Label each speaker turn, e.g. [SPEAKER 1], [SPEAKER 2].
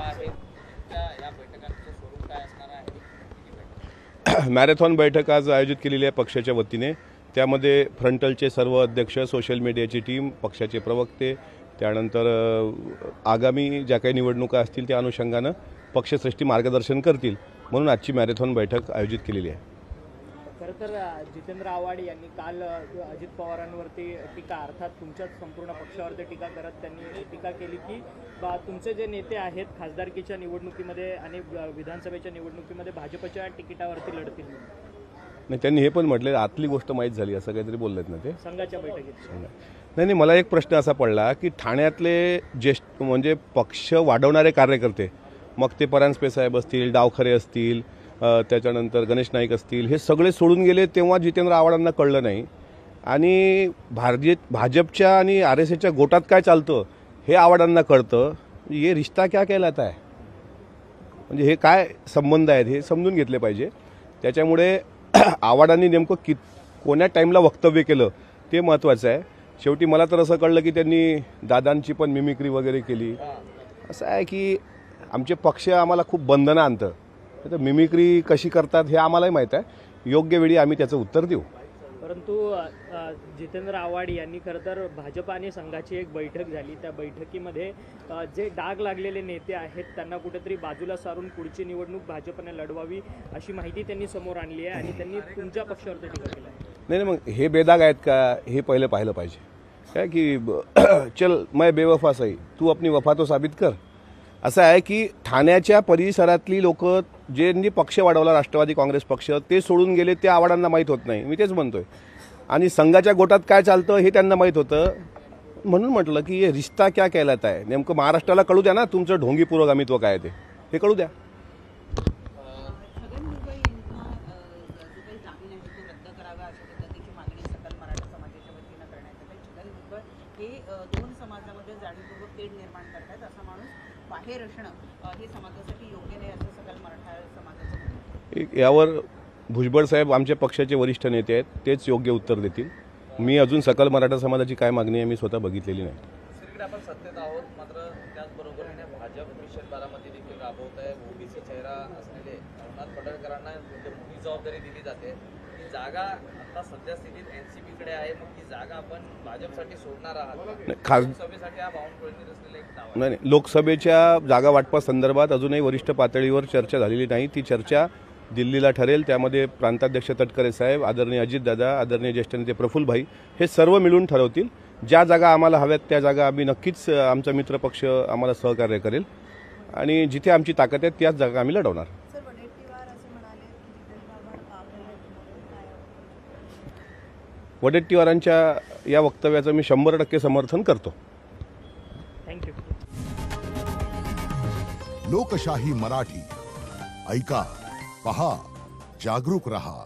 [SPEAKER 1] बैठका आहेत या बैठकांचं स्वरूप काय असणार आहे?
[SPEAKER 2] मॅरेथॉन बैठक आज आयोजित केलेली आहे पक्षाच्या वतीने। त्यामध्ये फ्रंटलचे सर्व अध्यक्ष, सोशल मीडियाची टीम, पक्षाचे प्रवक्ते, त्यानंतर आगामी ज्या काही निवडणुका असतील त्या अनुषंगानं पक्षश्रेष्ठी मार्गदर्शन करतील म्हणून आजची मॅरेथॉन बैठक आयोजित केलेली आहे।
[SPEAKER 3] खरं तर जितेंद्र आव्हाड यांनी काल अजित पवारांवरती टीका, अर्थात तुमच्या संपूर्ण पक्षावरती टीका करत त्यांनी टीका केली की तुमचे जे नेते आहेत खासदारकीच्या निवडणुकीमध्ये आणि विधानसभेच्या निवडणुकीमध्ये भाजपच्या तिकिटावरती लढतील।
[SPEAKER 2] नाही, त्यांनी हे पण म्हटले, आतली गोष्ट माहीत झाली असं काहीतरी बोललेत ना ते
[SPEAKER 3] संघाच्या बैठकीत।
[SPEAKER 2] नाही, मला एक प्रश्न असा पडला की ठाण्यातले ज्येष्ठ म्हणजे पक्ष वाढवणारे कार्यकर्ते, मग ते परांजपे साहेब असतील, डावखरे असतील, त्याच्यानंतर गणेश नाईक असतील, हे सगळे सोडून गेले तेव्हा जितेंद्र आव्हाडांना कळलं नाही आणि भाजपच्या आणि RSSच्या गोटात काय चालतं हे आव्हाडांना कळतं। हे रिश्ता क्या कहलाता है, म्हणजे हे काय संबंध आहेत हे समजून घेतले पाहिजे। त्याच्यामुळे आव्हाडांनी नेमकं कोण्या टाईमला वक्तव्य केलं ते महत्त्वाचं आहे। शेवटी मला तर असं कळलं की त्यांनी दादांची पण मिमिक्री वगैरे केली। असं आहे की आमचे पक्ष आम्हाला खूप बंधनं आणतं, तर मिमिक्री कशी करतात हे आम्हालाही माहीत आहे। योग्य वेळी आम्ही त्याचं उत्तर देऊ।
[SPEAKER 3] परंतु जितेंद्र आव्हाड यांनी खरं तर भाजप आणि संघाची एक बैठक झाली, त्या बैठकीमध्ये जे डाग लागलेले नेते आहेत त्यांना कुठेतरी बाजूला सारून पुढची निवडणूक भाजपने लढवावी अशी माहिती त्यांनी समोर आणली आहे आणि त्यांनी तुमच्या पक्षावरती टीका केली आहे।
[SPEAKER 2] नाही, मग हे बेदाग आहेत का हे पहिले पाहिलं पाहिजे। काय की चल मैं बेवफा सही, तू अपनी वफा तो साबित कर। असं आहे की ठाण्याच्या परिसरातली लोक ज्यांनी पक्ष वाढवला, राष्ट्रवादी काँग्रेस पक्ष, ते सोडून गेले, ते आव्हाडांना माहीत होत नाही, मी तेच म्हणतोय। आणि संघाच्या गोटात काय चालतं हे त्यांना माहीत होतं, म्हणून म्हटलं की हे रिश्ता क्या कहलाता है, नेमकं महाराष्ट्राला कळू द्या ना तुमचं ढोंगी पुरोगामित्व काय ते, हे कळू द्या।
[SPEAKER 4] दोन समाजामध्ये जाणीवपूर्वक तेढ निर्माण करतात, असा माणूस बाहेर असणं हे समाजासाठी योग्य नाही असं सकल मराठा समाजाचं।
[SPEAKER 2] यावर भुजबळ साहेब आमच्या पक्षाचे वरिष्ठ नेते आहेत, तेच योग्य उत्तर देतील। मी अजून सकल मराठा समाजाची काय मागणी आहे मी स्वतः बघितलेली नाही।
[SPEAKER 1] दुसरीकडे आपण सत्तेत आहोत, मात्र त्याचबरोबरीने भाजप मिशन बारामती देखील राबवत आहे। ओबीसी चेहरा असलेले अरुणात पडळकरांना मोठी जबाबदारी दिली जाते। ही जागा आता सध्या स्थितीत NCP कडे आहे, मग ही जागा आपण भाजपसाठी सोडणार आहात? लोकसभेसाठी हा बावनकुळेंनी रचलेला एक डाव आहे।
[SPEAKER 2] नाही, लोकसभेच्या जागा वाटपासंदर्भात अजूनही वरिष्ठ पातळीवर चर्चा झालेली नाही। ती चर्चा दिल्लीला ठरेल। त्यामध्ये प्रांताध्यक्ष तटकरे साहेब, आदरणीय अजितदादा, आदरणीय ज्येष्ठ नेते प्रफुल्लभाई हे सर्व मिळून ठरवतील। ज्या जागा आम्हाला हव्यात त्या जागा आम्ही नक्कीच, आमचा मित्रपक्ष आम्हाला सहकार्य करेल आणि जिथे आमची ताकद आहे त्याच जागा आम्ही लढवणार। वडेट्टीवारांच्या या वक्तव्याचं मी 100% समर्थन करतो।
[SPEAKER 3] थँक्यू।
[SPEAKER 5] लोकशाही मराठी ऐका, पहा, जागरूक रहा।